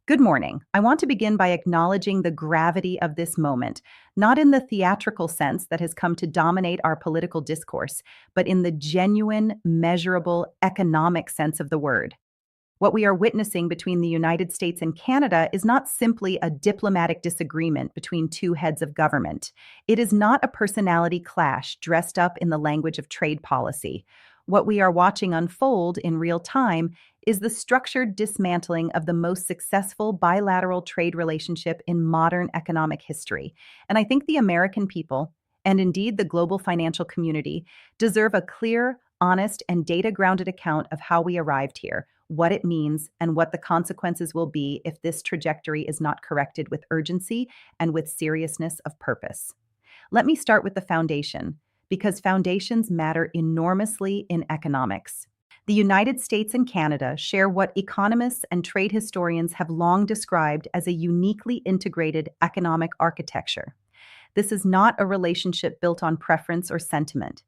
Good morning. I want to begin by acknowledging the gravity of this moment, not in the theatrical sense that has come to dominate our political discourse, but in the genuine, measurable, economic sense of the word. What we are witnessing between the United States and Canada is not simply a diplomatic disagreement between two heads of government. It is not a personality clash dressed up in the language of trade policy. What we are watching unfold in real time is the structured dismantling of the most successful bilateral trade relationship in modern economic history. And I think the American people, and indeed the global financial community, deserve a clear, honest, and data grounded account of how we arrived here, what it means, and what the consequences will be if this trajectory is not corrected with urgency and with seriousness of purpose. Let me start with the foundation, because foundations matter enormously in economics. The United States and Canada share what economists and trade historians have long described as a uniquely integrated economic architecture. This is not a relationship built on preference or sentiment.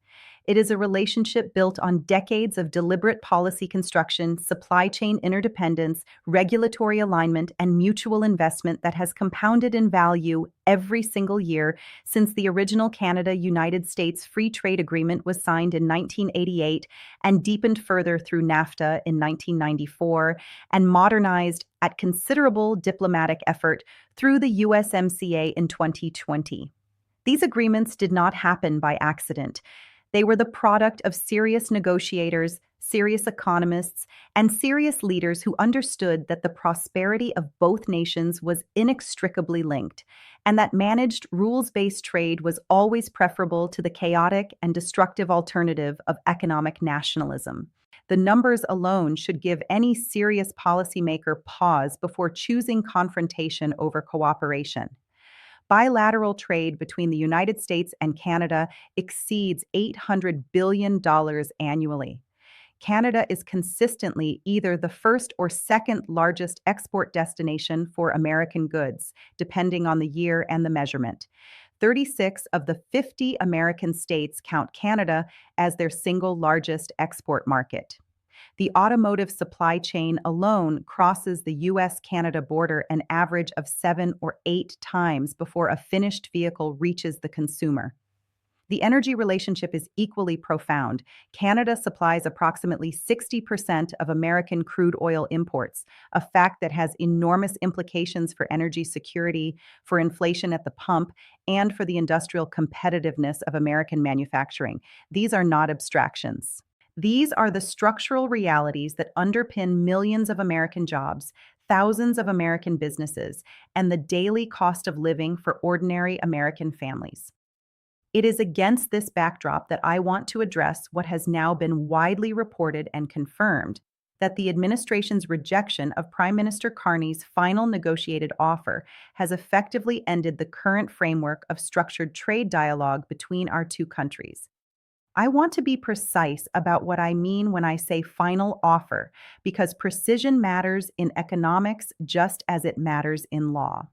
It is a relationship built on decades of deliberate policy construction, supply chain interdependence, regulatory alignment, and mutual investment that has compounded in value every single year since the original Canada-United States Free Trade Agreement was signed in 1988 and deepened further through NAFTA in 1994 and modernized at considerable diplomatic effort through the USMCA in 2020. These agreements did not happen by accident. They were the product of serious negotiators, serious economists, and serious leaders who understood that the prosperity of both nations was inextricably linked, and that managed rules-based trade was always preferable to the chaotic and destructive alternative of economic nationalism. The numbers alone should give any serious policymaker pause before choosing confrontation over cooperation. Bilateral trade between the United States and Canada exceeds $800 billion annually. Canada is consistently either the first or second largest export destination for American goods, depending on the year and the measurement. 36 of the 50 American states count Canada as their single largest export market. The automotive supply chain alone crosses the US-Canada border an average of 7 or 8 times before a finished vehicle reaches the consumer. The energy relationship is equally profound. Canada supplies approximately 60% of American crude oil imports, a fact that has enormous implications for energy security, for inflation at the pump, and for the industrial competitiveness of American manufacturing. These are not abstractions. These are the structural realities that underpin millions of American jobs, thousands of American businesses, and the daily cost of living for ordinary American families. It is against this backdrop that I want to address what has now been widely reported and confirmed, that the administration's rejection of Prime Minister Carney's final negotiated offer has effectively ended the current framework of structured trade dialogue between our two countries. I want to be precise about what I mean when I say final offer, because precision matters in economics just as it matters in law.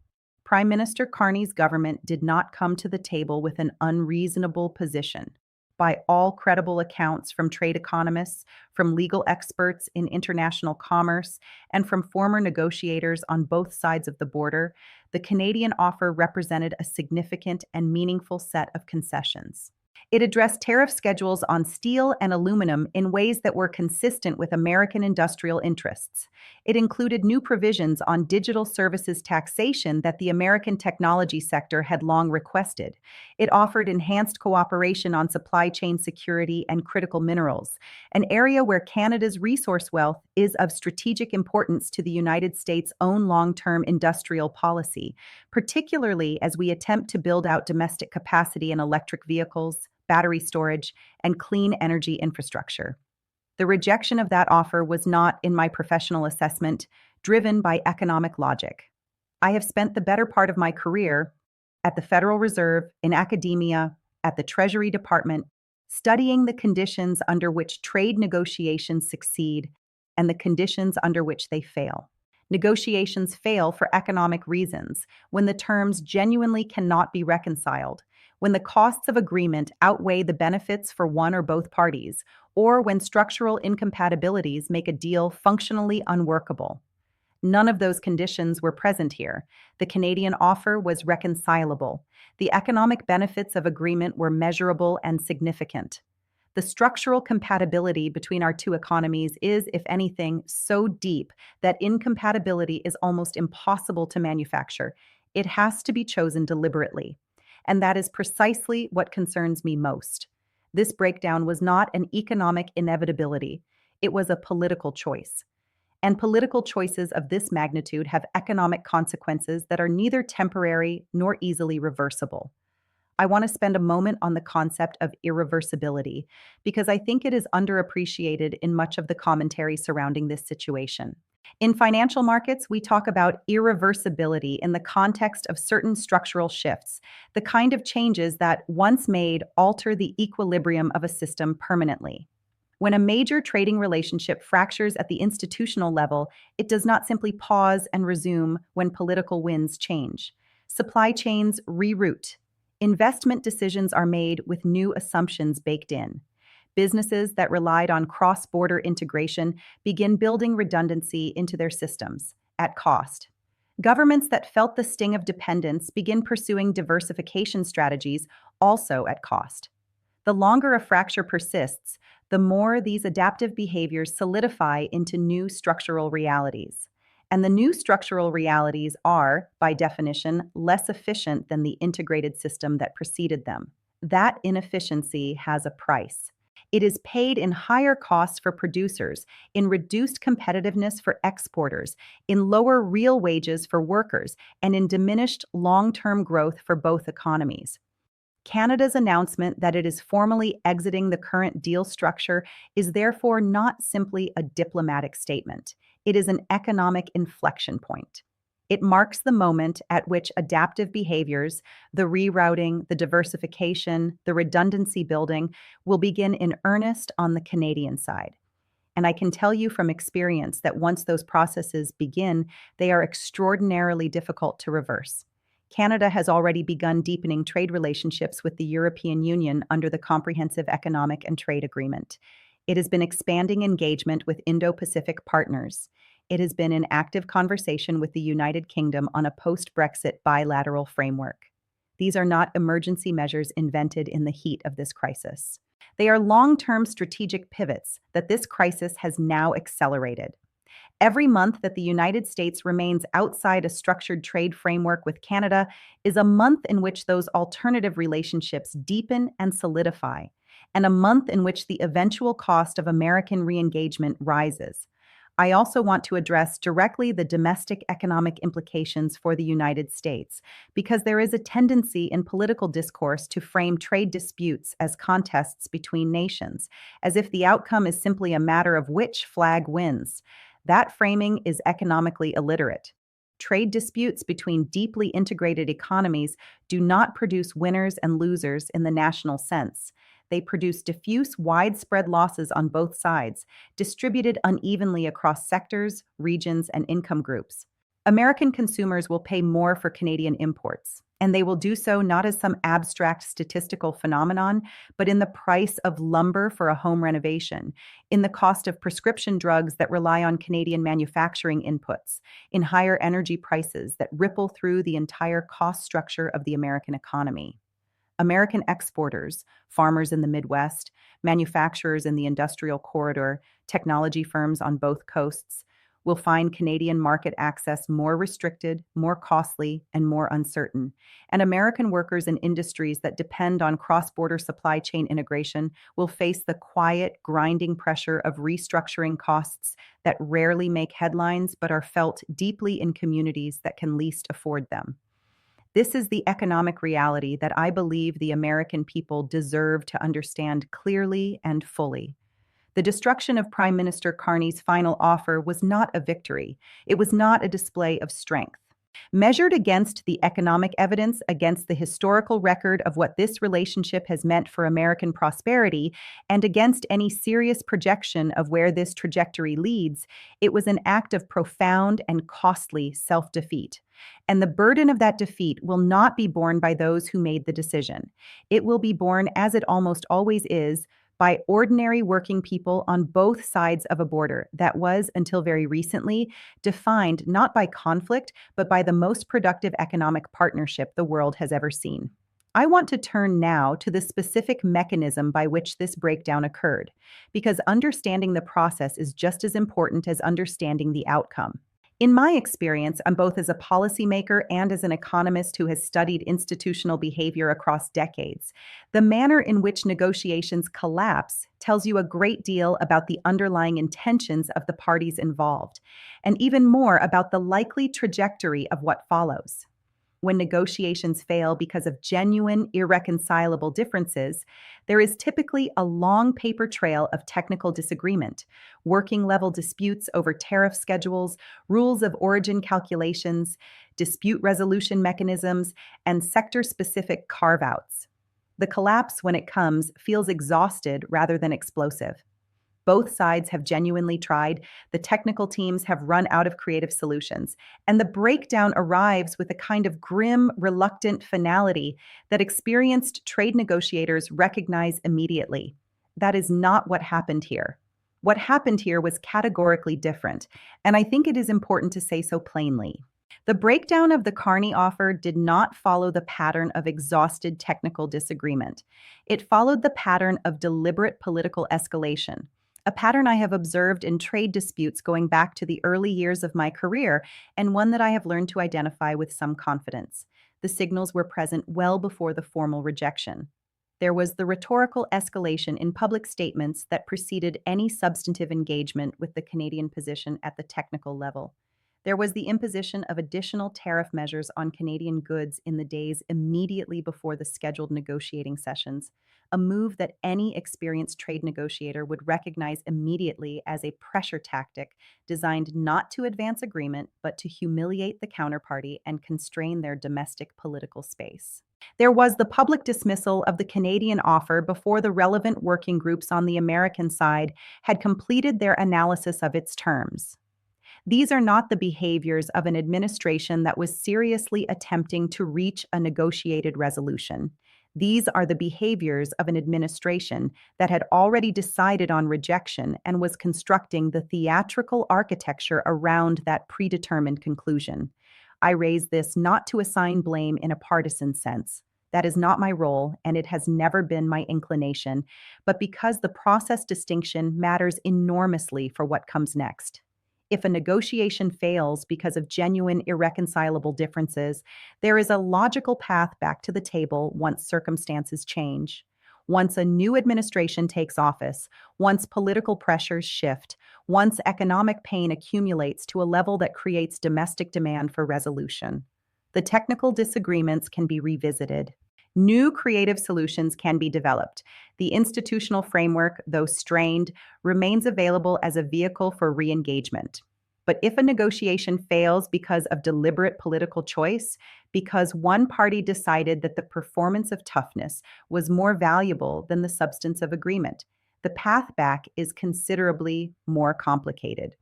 Prime Minister Carney's government did not come to the table with an unreasonable position. By all credible accounts from trade economists, from legal experts in international commerce, and from former negotiators on both sides of the border, the Canadian offer represented a significant and meaningful set of concessions. It addressed tariff schedules on steel and aluminum in ways that were consistent with American industrial interests. It included new provisions on digital services taxation that the American technology sector had long requested. It offered enhanced cooperation on supply chain security and critical minerals, an area where Canada's resource wealth is of strategic importance to the United States' own long-term industrial policy, particularly as we attempt to build out domestic capacity in electric vehicles, battery storage, and clean energy infrastructure. The rejection of that offer was not, in my professional assessment, driven by economic logic. I have spent the better part of my career at the Federal Reserve, in academia, at the Treasury Department, studying the conditions under which trade negotiations succeed and the conditions under which they fail. Negotiations fail for economic reasons, when the terms genuinely cannot be reconciled, when the costs of agreement outweigh the benefits for one or both parties, or when structural incompatibilities make a deal functionally unworkable. None of those conditions were present here. The Canadian offer was reconcilable. The economic benefits of agreement were measurable and significant. The structural compatibility between our two economies is, if anything, so deep that incompatibility is almost impossible to manufacture. It has to be chosen deliberately. And that is precisely what concerns me most. This breakdown was not an economic inevitability, it was a political choice. And political choices of this magnitude have economic consequences that are neither temporary nor easily reversible. I want to spend a moment on the concept of irreversibility because I think it is underappreciated in much of the commentary surrounding this situation. In financial markets, we talk about irreversibility in the context of certain structural shifts, the kind of changes that, once made, alter the equilibrium of a system permanently. When a major trading relationship fractures at the institutional level, it does not simply pause and resume when political winds change. Supply chains reroute. Investment decisions are made with new assumptions baked in. Businesses that relied on cross-border integration begin building redundancy into their systems at cost. Governments that felt the sting of dependence begin pursuing diversification strategies, also at cost. The longer a fracture persists, the more these adaptive behaviors solidify into new structural realities. And the new structural realities are, by definition, less efficient than the integrated system that preceded them. That inefficiency has a price. It is paid in higher costs for producers, in reduced competitiveness for exporters, in lower real wages for workers, and in diminished long-term growth for both economies. Canada's announcement that it is formally exiting the current deal structure is therefore not simply a diplomatic statement. It is an economic inflection point. It marks the moment at which adaptive behaviors, the rerouting, the diversification, the redundancy building, will begin in earnest on the Canadian side. And I can tell you from experience that once those processes begin, they are extraordinarily difficult to reverse. Canada has already begun deepening trade relationships with the European Union under the Comprehensive Economic and Trade Agreement. It has been expanding engagement with Indo-Pacific partners. It has been in active conversation with the United Kingdom on a post-Brexit bilateral framework. These are not emergency measures invented in the heat of this crisis. They are long-term strategic pivots that this crisis has now accelerated. Every month that the United States remains outside a structured trade framework with Canada is a month in which those alternative relationships deepen and solidify, and a month in which the eventual cost of American re-engagement rises. I also want to address directly the domestic economic implications for the United States, because there is a tendency in political discourse to frame trade disputes as contests between nations, as if the outcome is simply a matter of which flag wins. That framing is economically illiterate. Trade disputes between deeply integrated economies do not produce winners and losers in the national sense. They produce diffuse, widespread losses on both sides, distributed unevenly across sectors, regions, and income groups. American consumers will pay more for Canadian imports, and they will do so not as some abstract statistical phenomenon, but in the price of lumber for a home renovation, in the cost of prescription drugs that rely on Canadian manufacturing inputs, in higher energy prices that ripple through the entire cost structure of the American economy. American exporters, farmers in the Midwest, manufacturers in the industrial corridor, technology firms on both coasts, will find Canadian market access more restricted, more costly, and more uncertain. And American workers in industries that depend on cross-border supply chain integration will face the quiet, grinding pressure of restructuring costs that rarely make headlines but are felt deeply in communities that can least afford them. This is the economic reality that I believe the American people deserve to understand clearly and fully. The destruction of Prime Minister Carney's final offer was not a victory. It was not a display of strength. Measured against the economic evidence, against the historical record of what this relationship has meant for American prosperity, and against any serious projection of where this trajectory leads, it was an act of profound and costly self-defeat. And the burden of that defeat will not be borne by those who made the decision. It will be borne, as it almost always is, by ordinary working people on both sides of a border that was, until very recently, defined not by conflict, but by the most productive economic partnership the world has ever seen. I want to turn now to the specific mechanism by which this breakdown occurred, because understanding the process is just as important as understanding the outcome. In my experience, I'm both as a policymaker and as an economist who has studied institutional behavior across decades. The manner in which negotiations collapse tells you a great deal about the underlying intentions of the parties involved, and even more about the likely trajectory of what follows. When negotiations fail because of genuine, irreconcilable differences, there is typically a long paper trail of technical disagreement, working level disputes over tariff schedules, rules of origin calculations, dispute resolution mechanisms, and sector specific carve outs. The collapse, when it comes, feels exhausted rather than explosive. Both sides have genuinely tried, the technical teams have run out of creative solutions, and the breakdown arrives with a kind of grim, reluctant finality that experienced trade negotiators recognize immediately. That is not what happened here. What happened here was categorically different, and I think it is important to say so plainly. The breakdown of the Carney offer did not follow the pattern of exhausted technical disagreement. It followed the pattern of deliberate political escalation, a pattern I have observed in trade disputes going back to the early years of my career, and one that I have learned to identify with some confidence. The signals were present well before the formal rejection. There was the rhetorical escalation in public statements that preceded any substantive engagement with the Canadian position at the technical level. There was the imposition of additional tariff measures on Canadian goods in the days immediately before the scheduled negotiating sessions, a move that any experienced trade negotiator would recognize immediately as a pressure tactic designed not to advance agreement, but to humiliate the counterparty and constrain their domestic political space. There was the public dismissal of the Canadian offer before the relevant working groups on the American side had completed their analysis of its terms. These are not the behaviors of an administration that was seriously attempting to reach a negotiated resolution. These are the behaviors of an administration that had already decided on rejection and was constructing the theatrical architecture around that predetermined conclusion. I raise this not to assign blame in a partisan sense. That is not my role, and it has never been my inclination, but because the process distinction matters enormously for what comes next. If a negotiation fails because of genuine irreconcilable differences, there is a logical path back to the table once circumstances change. Once a new administration takes office, once political pressures shift, once economic pain accumulates to a level that creates domestic demand for resolution. The technical disagreements can be revisited. New creative solutions can be developed. The institutional framework, though strained, remains available as a vehicle for re-engagement. But if a negotiation fails because of deliberate political choice, because one party decided that the performance of toughness was more valuable than the substance of agreement, the path back is considerably more complicated.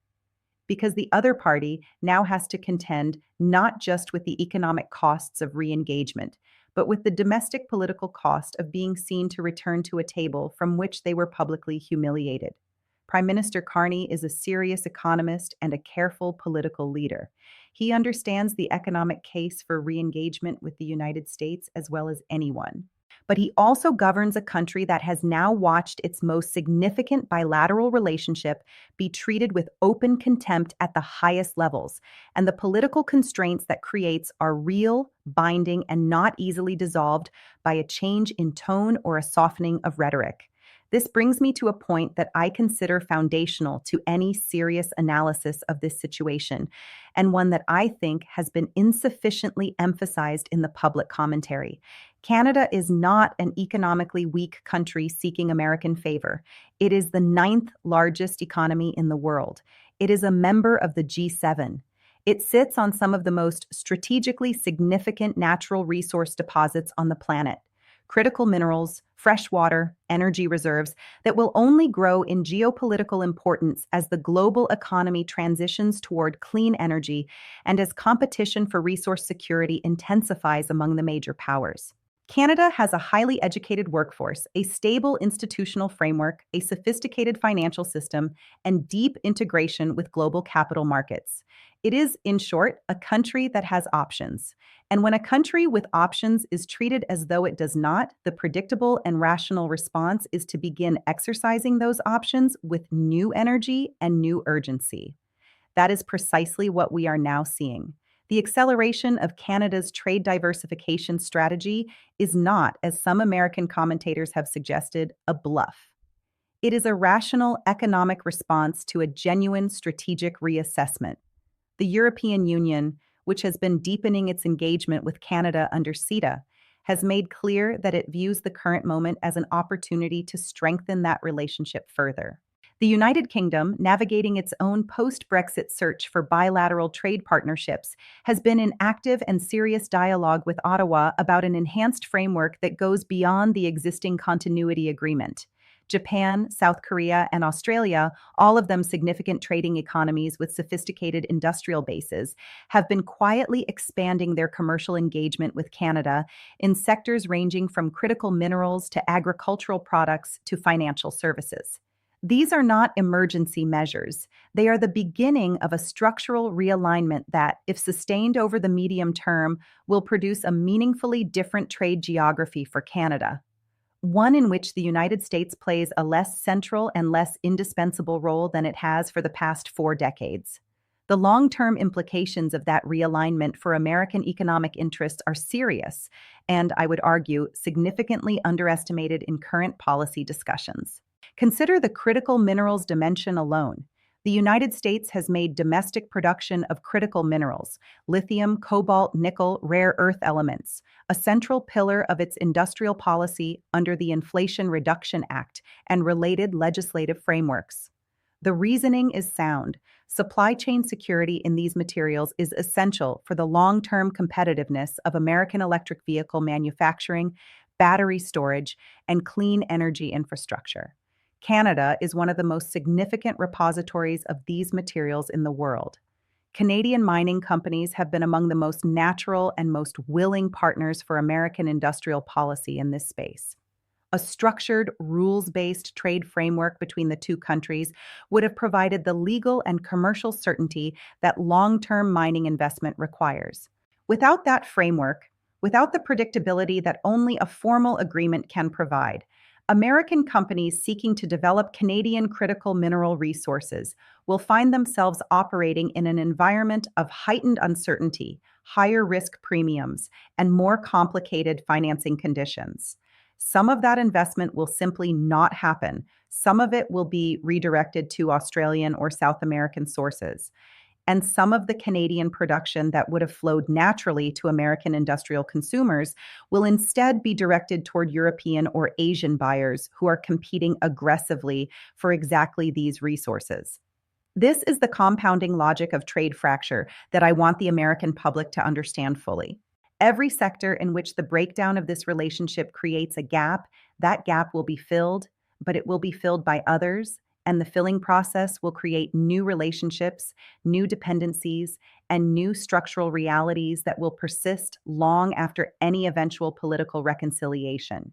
Because the other party now has to contend not just with the economic costs of re-engagement, but with the domestic political cost of being seen to return to a table from which they were publicly humiliated. Prime Minister Carney is a serious economist and a careful political leader. He understands the economic case for re-engagement with the United States as well as anyone. But he also governs a country that has now watched its most significant bilateral relationship be treated with open contempt at the highest levels, and the political constraints that creates are real, binding, and not easily dissolved by a change in tone or a softening of rhetoric. This brings me to a point that I consider foundational to any serious analysis of this situation, and one that I think has been insufficiently emphasized in the public commentary. Canada is not an economically weak country seeking American favor. It is the ninth largest economy in the world. It is a member of the G7. It sits on some of the most strategically significant natural resource deposits on the planet. Critical minerals, fresh water, energy reserves that will only grow in geopolitical importance as the global economy transitions toward clean energy and as competition for resource security intensifies among the major powers. Canada has a highly educated workforce, a stable institutional framework, a sophisticated financial system, and deep integration with global capital markets. It is, in short, a country that has options. And when a country with options is treated as though it does not, the predictable and rational response is to begin exercising those options with new energy and new urgency. That is precisely what we are now seeing. The acceleration of Canada's trade diversification strategy is not, as some American commentators have suggested, a bluff. It is a rational economic response to a genuine strategic reassessment. The European Union, which has been deepening its engagement with Canada under CETA, has made clear that it views the current moment as an opportunity to strengthen that relationship further. The United Kingdom, navigating its own post Brexit search for bilateral trade partnerships, has been in active and serious dialogue with Ottawa about an enhanced framework that goes beyond the existing continuity agreement. Japan, South Korea, and Australia, all of them significant trading economies with sophisticated industrial bases, have been quietly expanding their commercial engagement with Canada in sectors ranging from critical minerals to agricultural products to financial services. These are not emergency measures. They are the beginning of a structural realignment that, if sustained over the medium term, will produce a meaningfully different trade geography for Canada, one in which the United States plays a less central and less indispensable role than it has for the past 4 decades. The long-term implications of that realignment for American economic interests are serious and, I would argue, significantly underestimated in current policy discussions. Consider the critical minerals dimension alone. The United States has made domestic production of critical minerals, lithium, cobalt, nickel, rare earth elements, a central pillar of its industrial policy under the Inflation Reduction Act and related legislative frameworks. The reasoning is sound. Supply chain security in these materials is essential for the long-term competitiveness of American electric vehicle manufacturing, battery storage, and clean energy infrastructure. Canada is one of the most significant repositories of these materials in the world. Canadian mining companies have been among the most natural and most willing partners for American industrial policy in this space. A structured, rules-based trade framework between the two countries would have provided the legal and commercial certainty that long-term mining investment requires. Without that framework, without the predictability that only a formal agreement can provide, American companies seeking to develop Canadian critical mineral resources will find themselves operating in an environment of heightened uncertainty, higher risk premiums, and more complicated financing conditions. Some of that investment will simply not happen. Some of it will be redirected to Australian or South American sources. And some of the Canadian production that would have flowed naturally to American industrial consumers will instead be directed toward European or Asian buyers who are competing aggressively for exactly these resources. This is the compounding logic of trade fracture that I want the American public to understand fully. Every sector in which the breakdown of this relationship creates a gap, that gap will be filled, but it will be filled by others, and the filling process will create new relationships, new dependencies, and new structural realities that will persist long after any eventual political reconciliation.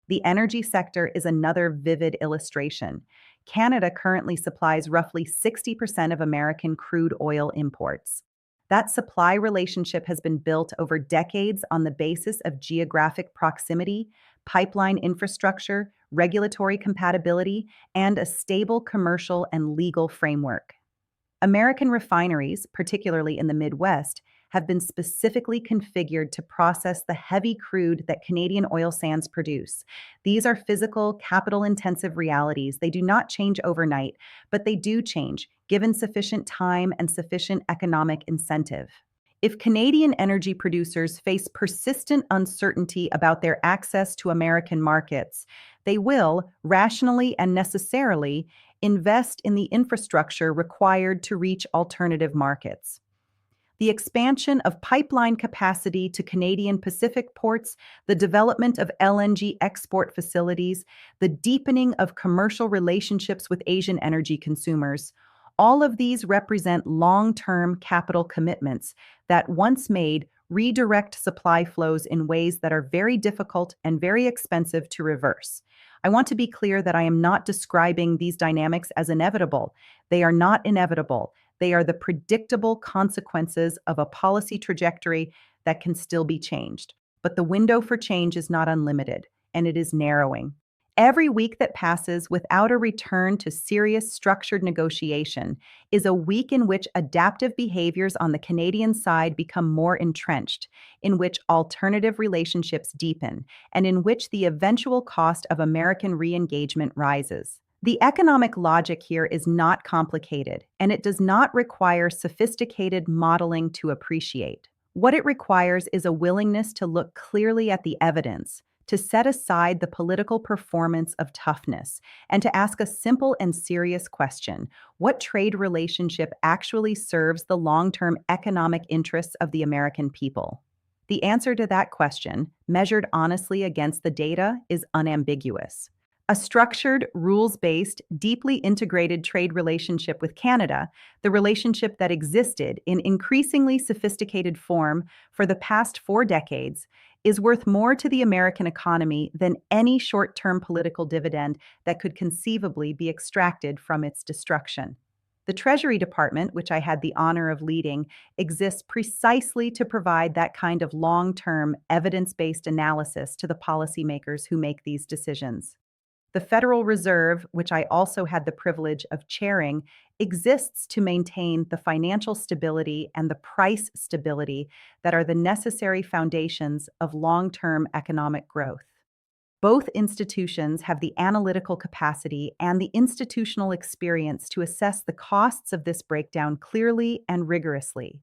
The energy sector is another vivid illustration. Canada currently supplies roughly 60% of American crude oil imports. That supply relationship has been built over decades on the basis of geographic proximity, pipeline infrastructure, regulatory compatibility, and a stable commercial and legal framework. American refineries, particularly in the Midwest, have been specifically configured to process the heavy crude that Canadian oil sands produce. These are physical, capital-intensive realities. They do not change overnight, but they do change, given sufficient time and sufficient economic incentive. If Canadian energy producers face persistent uncertainty about their access to American markets, they will, rationally and necessarily, invest in the infrastructure required to reach alternative markets. The expansion of pipeline capacity to Canadian Pacific ports, the development of LNG export facilities, the deepening of commercial relationships with Asian energy consumers, all of these represent long-term capital commitments that, once made, redirect supply flows in ways that are very difficult and very expensive to reverse. I want to be clear that I am not describing these dynamics as inevitable. They are not inevitable. They are the predictable consequences of a policy trajectory that can still be changed. But the window for change is not unlimited, and it is narrowing. Every week that passes without a return to serious structured negotiation is a week in which adaptive behaviors on the Canadian side become more entrenched, in which alternative relationships deepen, and in which the eventual cost of American re-engagement rises. The economic logic here is not complicated, and it does not require sophisticated modeling to appreciate. What it requires is a willingness to look clearly at the evidence, to set aside the political performance of toughness, and to ask a simple and serious question: what trade relationship actually serves the long-term economic interests of the American people? The answer to that question, measured honestly against the data, is unambiguous. A structured, rules-based, deeply integrated trade relationship with Canada, the relationship that existed in increasingly sophisticated form for the past 4 decades, is worth more to the American economy than any short-term political dividend that could conceivably be extracted from its destruction. The Treasury Department, which I had the honor of leading, exists precisely to provide that kind of long-term, evidence-based analysis to the policymakers who make these decisions. The Federal Reserve, which I also had the privilege of chairing, exists to maintain the financial stability and the price stability that are the necessary foundations of long-term economic growth. Both institutions have the analytical capacity and the institutional experience to assess the costs of this breakdown clearly and rigorously.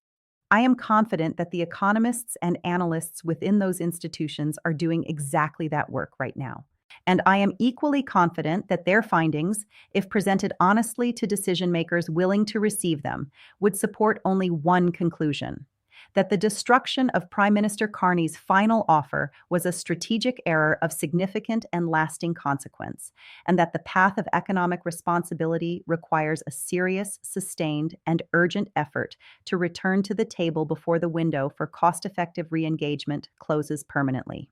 I am confident that the economists and analysts within those institutions are doing exactly that work right now. And I am equally confident that their findings, if presented honestly to decision makers willing to receive them, would support only one conclusion: that the destruction of Prime Minister Carney's final offer was a strategic error of significant and lasting consequence, and that the path of economic responsibility requires a serious, sustained, and urgent effort to return to the table before the window for cost-effective re-engagement closes permanently.